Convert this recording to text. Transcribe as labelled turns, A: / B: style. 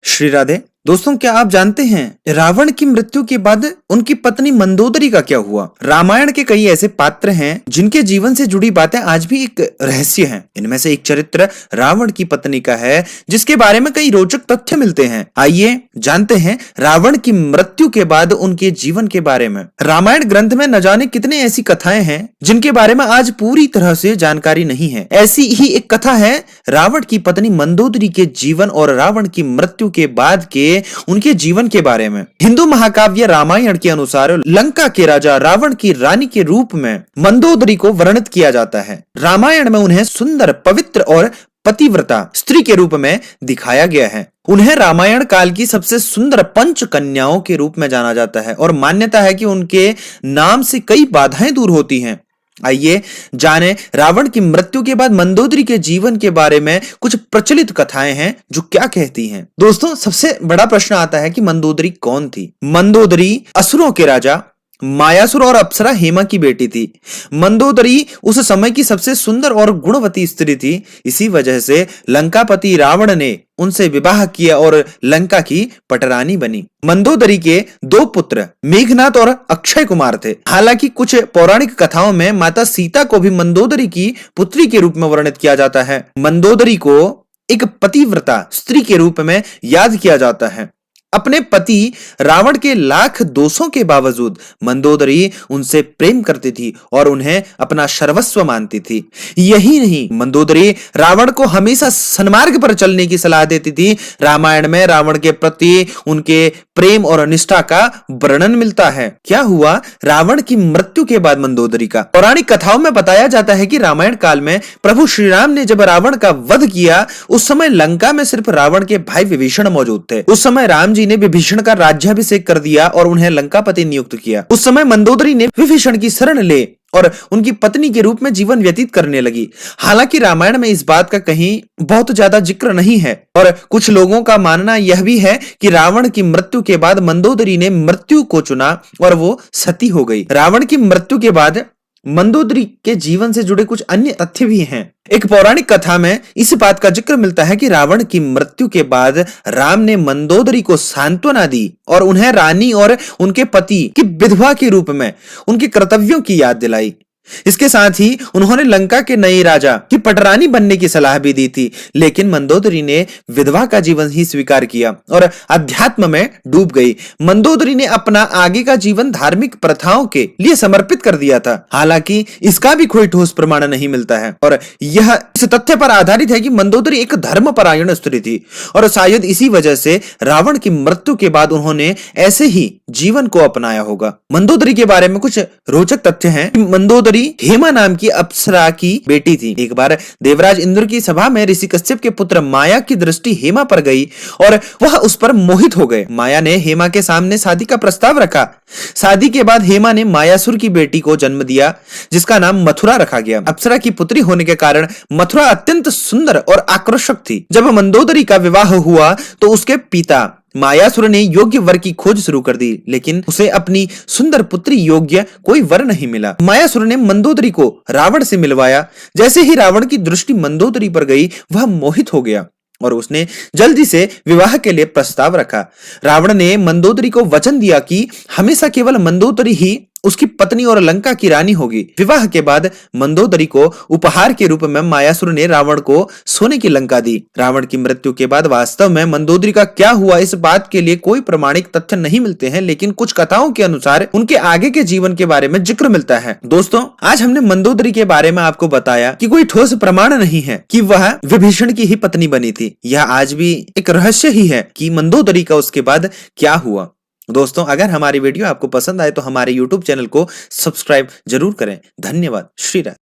A: श्री राधे। दोस्तों, क्या आप जानते हैं रावण की मृत्यु के बाद उनकी पत्नी मंदोदरी का क्या हुआ? रामायण के कई ऐसे पात्र हैं जिनके जीवन से जुड़ी बातें आज भी एक रहस्य हैं। इनमें से एक चरित्र रावण की पत्नी का है जिसके बारे में कई रोचक तथ्य मिलते हैं। आइए जानते हैं रावण की मृत्यु के बाद उनके जीवन के बारे में। रामायण ग्रंथ में न जाने कितने ऐसी कथाएं हैं जिनके बारे में आज पूरी तरह से जानकारी नहीं है। ऐसी ही एक कथा है रावण की पत्नी मंदोदरी के जीवन और रावण की मृत्यु के बाद के उनके जीवन के बारे में। हिंदू महाकाव्य रामायण के अनुसार लंका के राजा रावण की रानी के रूप में मंदोदरी को वर्णित किया जाता है। रामायण में उन्हें सुंदर, पवित्र और पतिव्रता स्त्री के रूप में दिखाया गया है। उन्हें रामायण काल की सबसे सुंदर पंच कन्याओं के रूप में जाना जाता है और मान्यता है कि उनके नाम से कई बाधाएं दूर होती हैं। आइए जाने रावण की मृत्यु के बाद मंदोदरी के जीवन के बारे में कुछ प्रचलित कथाएं हैं जो क्या कहती हैं। दोस्तों, सबसे बड़ा प्रश्न आता है कि मंदोदरी कौन थी? मंदोदरी असुरों के राजा मायासुर और अप्सरा हेमा की बेटी थी। मंदोदरी उस समय की सबसे सुंदर और गुणवती स्त्री थी। इसी वजह से लंकापति रावण ने उनसे विवाह किया और लंका की पटरानी बनी। मंदोदरी के दो पुत्र मेघनाथ और अक्षय कुमार थे। हालांकि कुछ पौराणिक कथाओं में माता सीता को भी मंदोदरी की पुत्री के रूप में वर्णित किया जाता है। मंदोदरी को एक पतिव्रता स्त्री के रूप में याद किया जाता है। अपने पति रावण के लाख दोषों के बावजूद मंदोदरी उनसे प्रेम करती थी और उन्हें अपना सर्वस्व मानती थी। यही नहीं, मंदोदरी रावण को हमेशा सन्मार्ग पर चलने की सलाह देती थी। रामायण में रावण के प्रति उनके प्रेम और निष्ठा का वर्णन मिलता है। क्या हुआ रावण की मृत्यु के बाद मंदोदरी का? पौराणिक कथाओं में बताया जाता है कि रामायण काल में प्रभु श्री राम ने जब रावण का वध किया, उस समय लंका में सिर्फ रावण के भाई विभीषण मौजूद थे। उस समय राम जी ने विभीषण का राज्याभिषेक कर दिया और उन्हें लंकापति नियुक्त किया। उस समय मंदोदरी ने विभीषण की शरण ले और उनकी पत्नी के रूप में जीवन व्यतीत करने लगी। हालांकि रामायण में इस बात का कहीं बहुत ज्यादा जिक्र नहीं है और कुछ लोगों का मानना यह भी है कि रावण की मृत्यु के बाद मंदोदरी ने मृत्यु को चुना और वो सती हो गई। रावण की मृत्यु के बाद मंदोदरी के जीवन से जुड़े कुछ अन्य तथ्य भी हैं। एक पौराणिक कथा में इस बात का जिक्र मिलता है कि रावण की मृत्यु के बाद राम ने मंदोदरी को सांत्वना दी और उन्हें रानी और उनके पति की विधवा के रूप में उनके कर्तव्यों की याद दिलाई। इसके साथ ही उन्होंने लंका के नए राजा की पटरानी बनने की सलाह भी दी थी, लेकिन मंदोदरी ने विधवा का जीवन ही स्वीकार किया और अध्यात्म में डूब गई। मंदोदरी ने अपना आगे का जीवन धार्मिक प्रथाओं के लिए समर्पित कर दिया था। हालांकि इसका भी कोई ठोस प्रमाण नहीं मिलता है और यह इस तथ्य पर आधारित है कि मंदोदरी एक धर्मपरायण स्त्री थी और शायद इसी वजह से रावण की मृत्यु के बाद उन्होंने ऐसे ही जीवन को अपनाया होगा। मंदोदरी के बारे में कुछ रोचक तथ्य हैं। मंदोदरी हेमा नाम की अप्सरा की बेटी थी। एक बार देवराज इंद्र की सभा में ऋषि कश्यप के पुत्र माया की दृष्टि हेमा पर गई और वह उस पर मोहित हो गए। माया ने हेमा के सामने शादी का प्रस्ताव रखा। शादी के बाद हेमा ने मायासुर की बेटी को जन्म दिया जिसका नाम मथुरा रखा गया। अप्सरा की पुत्री होने के कारण मथुरा अत्यंत सुंदर और आकर्षक थी। जब मंदोदरी का विवाह हुआ तो उसके पिता मायासुर ने योग्य वर की खोज शुरू कर दी, लेकिन उसे अपनी सुंदर पुत्री योग्य कोई वर नहीं मिला। मायासुर ने मंदोदरी को रावण से मिलवाया। जैसे ही रावण की दृष्टि मंदोदरी पर गई, वह मोहित हो गया और उसने जल्दी से विवाह के लिए प्रस्ताव रखा। रावण ने मंदोदरी को वचन दिया कि हमेशा केवल मंदोदरी ही उसकी पत्नी और लंका की रानी होगी। विवाह के बाद मंदोदरी को उपहार के रूप में मायासुर ने रावण को सोने की लंका दी। रावण की मृत्यु के बाद वास्तव में मंदोदरी का क्या हुआ, इस बात के लिए कोई प्रमाणिक तथ्य नहीं मिलते हैं, लेकिन कुछ कथाओं के अनुसार उनके आगे के जीवन के बारे में जिक्र मिलता है। दोस्तों, आज हमने मंदोदरी के बारे में आपको बताया कि कोई ठोस प्रमाण नहीं है कि वह विभीषण की ही पत्नी बनी थी। यह आज भी एक रहस्य ही है कि मंदोदरी का उसके बाद क्या हुआ। दोस्तों, अगर हमारी वीडियो आपको पसंद आए तो हमारे YouTube चैनल को सब्सक्राइब जरूर करें। धन्यवाद। श्री राधे।